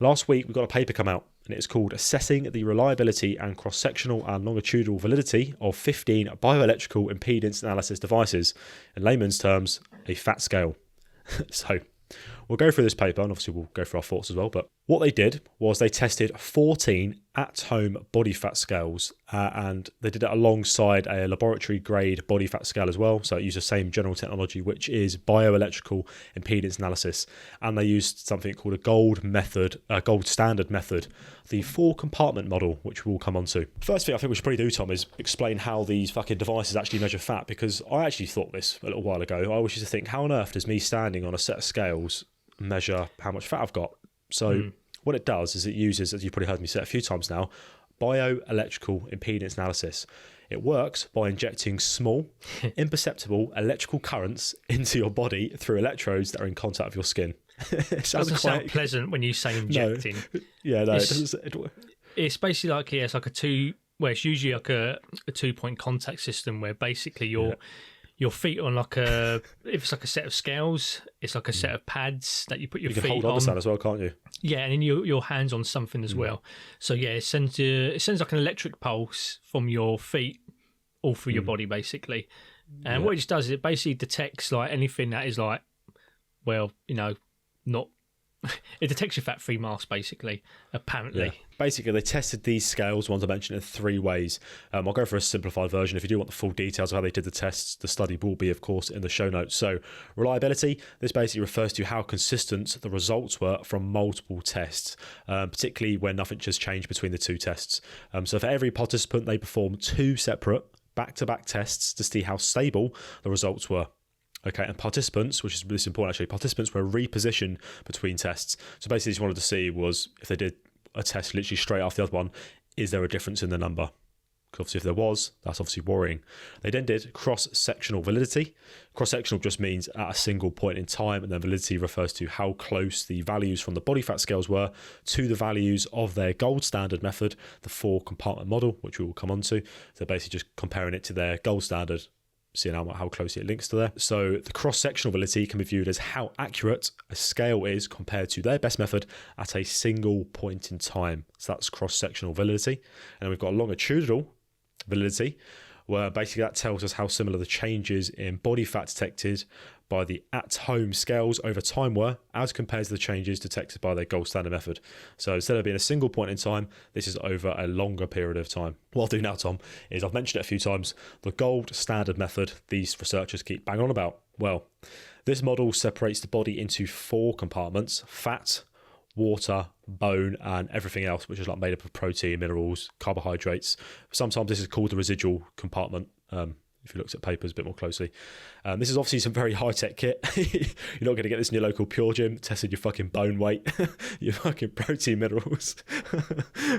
Last week, we got a paper come out, and it's called Assessing the Reliability and Cross-Sectional and Longitudinal Validity of 15 Bioelectrical Impedance Analysis Devices. In layman's terms, a fat scale. So we'll go through this paper, and obviously we'll go through our thoughts as well. But what they did was they tested 14 at-home body fat scales, and they did it alongside a laboratory-grade body fat scale as well. So it used the same general technology, which is bioelectrical impedance analysis. And they used something called a gold standard method, the 4-compartment model, which we'll come on to. First thing I think we should probably do, Tom, is explain how these fucking devices actually measure fat, because I actually thought this a little while ago. I always used to think, how on earth does me standing on a set of scales measure how much fat I've got? So what it does is it uses, as you've probably heard me say a few times now, bioelectrical impedance analysis. It works by injecting small, imperceptible electrical currents into your body through electrodes that are in contact with your skin. It doesn't sound pleasant when you say injecting. No. Yeah, no. It's basically like, it's like it's usually like a 2-point contact system where basically your feet on if it's like a set of scales, it's like a set of pads that you put your feet on. You can hold on to that as well, can't you? Yeah, and then your hands on something as well. So yeah, it sends like an electric pulse from your feet all through your body basically. And what it just does is it basically detects like anything that is like, well, not. It detects your fat-free mass, basically, apparently. Yeah. Basically, they tested these scales, ones I mentioned, in 3 ways. I'll go for a simplified version. If you do want the full details of how they did the tests, the study will be, of course, in the show notes. So, reliability, this basically refers to how consistent the results were from multiple tests, particularly when nothing has changed between the 2 tests. So, for every participant, they performed 2 separate back-to-back tests to see how stable the results were. Okay, and participants, which is really important actually, participants were repositioned between tests. So basically, what you wanted to see was if they did a test literally straight after the other one, is there a difference in the number? Because obviously if there was, that's obviously worrying. They then did cross-sectional validity. Cross-sectional just means at a single point in time, and then validity refers to how close the values from the body fat scales were to the values of their gold standard method, the 4-compartment model, which we will come on to. So basically just comparing it to their gold standard, seeing how closely it links to there. So the cross-sectional validity can be viewed as how accurate a scale is compared to their best method at a single point in time. So that's cross-sectional validity. And then we've got longitudinal validity, where basically that tells us how similar the changes in body fat detected by the at-home scales over time were as compared to the changes detected by their gold standard method. So instead of being a single point in time, this is over a longer period of time. What I'll do now, Tom, is I've mentioned it a few times, the gold standard method these researchers keep banging on about. Well, this model separates the body into 4 compartments: fat, water, bone, and everything else, which is like made up of protein, minerals, carbohydrates. Sometimes this is called the residual compartment. If you looked at papers a bit more closely. This is obviously some very high-tech kit. You're not going to get this in your local Pure Gym, testing your fucking bone weight, your fucking protein minerals.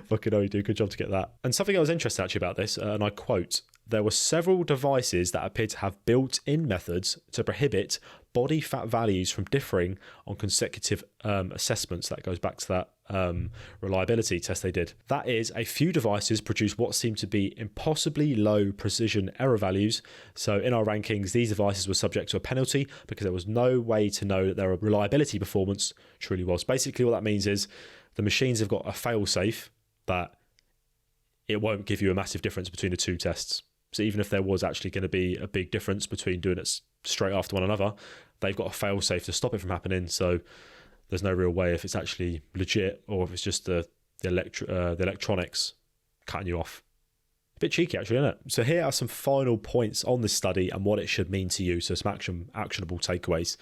Fucking hell, you do a good job to get that. And something I was interested actually about this, and I quote, there were several devices that appeared to have built-in methods to prohibit body fat values from differing on consecutive assessments. That goes back to that reliability test they did. That is, a few devices produced what seemed to be impossibly low precision error values. So in our rankings, these devices were subject to a penalty because there was no way to know that their reliability performance truly was. Basically, what that means is the machines have got a fail-safe that it won't give you a massive difference between the 2 tests. So even if there was actually going to be a big difference between doing it straight after one another, they've got a fail-safe to stop it from happening. So there's no real way if it's actually legit or if it's just the electronics cutting you off. A bit cheeky, actually, isn't it? So here are some final points on this study and what it should mean to you. So some actionable takeaways.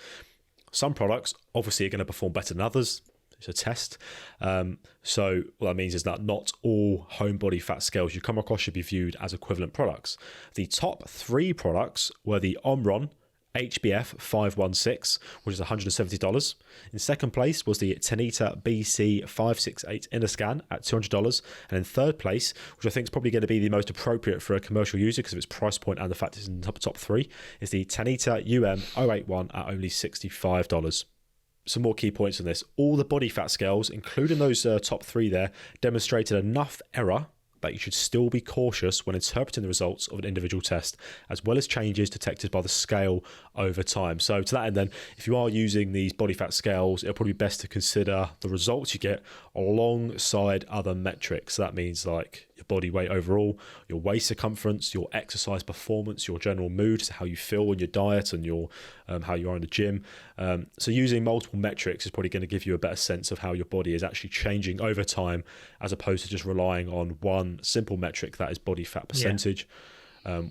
Some products obviously are going to perform better than others. It's a test. So what that means is that not all home body fat scales you come across should be viewed as equivalent products. The top 3 products were the Omron HBF 516, which is $170. In second place was the Tanita BC 568 Interscan at $200. And in third place, which I think is probably going to be the most appropriate for a commercial user because of its price point and the fact it's in the top 3, is the Tanita UM 081 at only $65. Some more key points on this. All the body fat scales, including those top 3 there, demonstrated enough error that you should still be cautious when interpreting the results of an individual test, as well as changes detected by the scale over time. So to that end then, if you are using these body fat scales, it'll probably be best to consider the results you get alongside other metrics. So that means like your body weight overall, your waist circumference, your exercise performance, your general mood, so how you feel in your diet and your how you are in the gym. So using multiple metrics is probably going to give you a better sense of how your body is actually changing over time, as opposed to just relying on one simple metric, that is body fat percentage,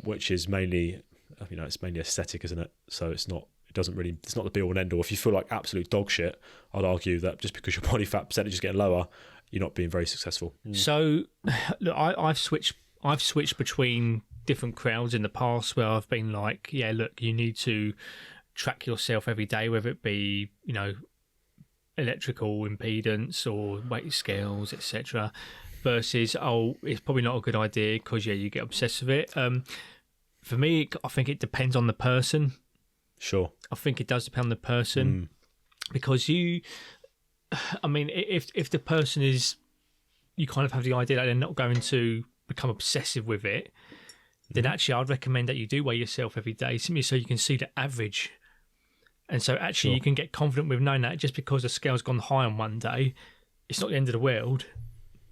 which is mainly, it's mainly aesthetic, isn't it? So it's not the be all and end all. If you feel like absolute dog shit, I'd argue that just because your body fat percentage is getting lower, you're not being very successful. So, look, I've switched between different crowds in the past where I've been like, yeah, look, you need to track yourself every day, whether it be, electrical impedance or weight scales, etc. Versus, it's probably not a good idea because you get obsessed with it. For me, I think it depends on the person. Sure. I think it does depend on the person because if the person is, you kind of have the idea that they're not going to become obsessive with it, then actually I'd recommend that you do weigh yourself every day, simply so you can see the average. And so actually you can get confident with knowing that just because the scale's gone high on one day, it's not the end of the world.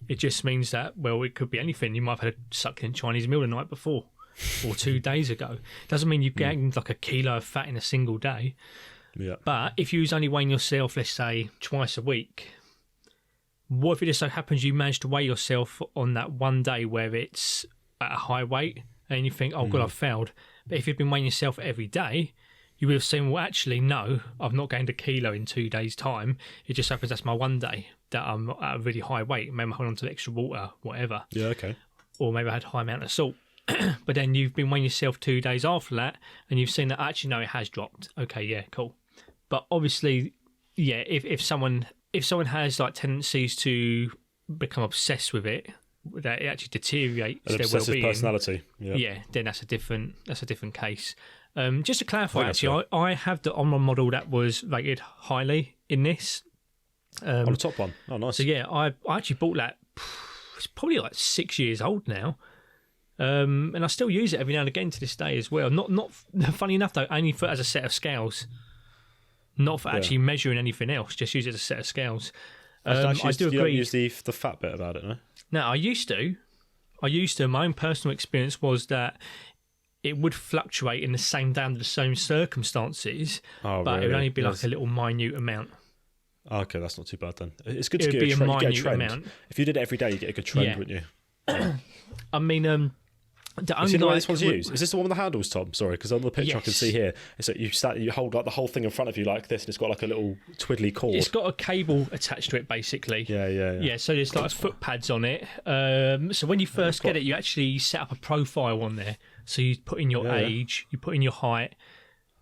It just means that, well, it could be anything. You might have had a succulent Chinese meal the night before. Or 2 days ago. Doesn't mean you've gained like a kilo of fat in a single day. Yeah. But if you was only weighing yourself, let's say, twice a week, what if it just so happens you managed to weigh yourself on that one day where it's at a high weight and you think, oh God, I've failed. But if you've been weighing yourself every day, you would have seen, well, actually, no, I've not gained a kilo in 2 days' time. It just happens that's my one day that I'm at a really high weight. Maybe I'm holding on to the extra water, whatever. Yeah, okay. Or maybe I had a high amount of salt. But then you've been weighing yourself 2 days after that and you've seen that actually no, it has dropped. Okay, yeah, cool. But obviously, yeah, if someone has like tendencies to become obsessed with it, that it actually deteriorates An their obsessive well-being. personality. Yeah, then that's a different case. Just to clarify, that's actually, I have the Omron model that was rated highly in this. On the top one. Oh, nice. So yeah, I actually bought that. It's probably like 6 years old now. And I still use it every now and again to this day as well. Not funny enough though, only for as a set of scales, not for actually measuring anything else. Just use it as a set of scales. I do agree. You don't use the fat bit about it, no? No, I used to. My own personal experience was that it would fluctuate in the same day under the same circumstances, but really? it would only be like a little minute amount. Okay, that's not too bad then. It's good to It would get be a get a minute trend. amount. If you did it every day, you get a good trend, Yeah. wouldn't you? I mean, the You only see the way like, this one's used? Is this the one with the handles, Tom? Sorry, because on the picture I can Yes. see here, it's that you hold like the whole thing in front of you like this, and it's got like a little twiddly cord. it's got a cable attached to it, basically. Yeah. Yeah, so there's like foot pads on it. So when you first get it, you actually set up a profile on there. So you put in your age, you put in your height,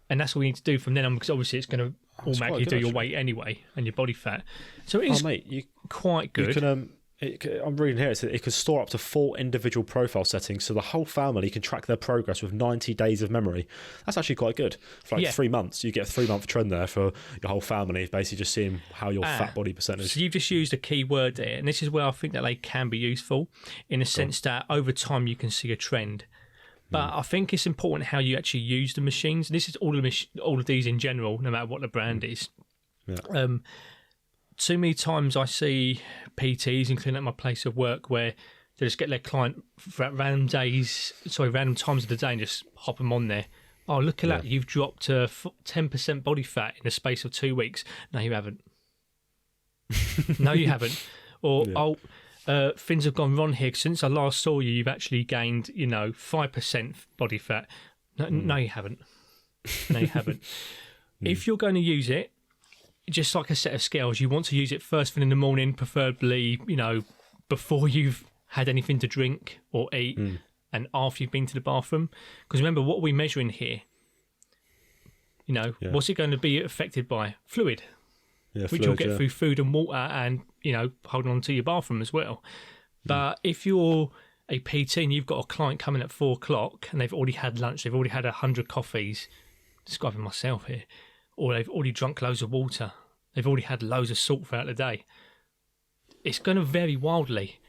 and that's all you need to do from then on, because obviously it's going to automatically good, do your actually. weight anyway and your body fat. So it is mate, you quite good. can I'm reading here. It can store up to 4 individual profile settings, so the whole family can track their progress with 90 days of memory. That's actually quite good. For like 3 months, you get a 3-month trend there for your whole family, basically just seeing how your fat body percentage. So you've just used a key word there, and this is where I think that they can be useful in the sense that over time you can see a trend. But I think it's important how you actually use the machines. This is all of these in general, no matter what the brand is. Yeah. Too many times I see PTs, including at my place of work, where they just get their client for random times of the day and just hop them on there. Oh, look at that! You've dropped 10% body fat in the space of 2 weeks. No, you haven't. No, you haven't. Or things have gone wrong here. Since I last saw you, you've actually gained 5% body fat. No, you haven't. No, you haven't. If you're going to use it, just like a set of scales, you want to use it first thing in the morning, preferably, before you've had anything to drink or eat and after you've been to the bathroom. Because remember, what are we measuring here? What's it going to be affected by? Fluid, which you'll get through food and water and, holding on to your bathroom as well. But if you're a PT and you've got a client coming at 4 o'clock and they've already had lunch, they've already had 100 coffees, describing myself here, or they've already drunk loads of water, they've already had loads of salt throughout the day, it's going to vary wildly.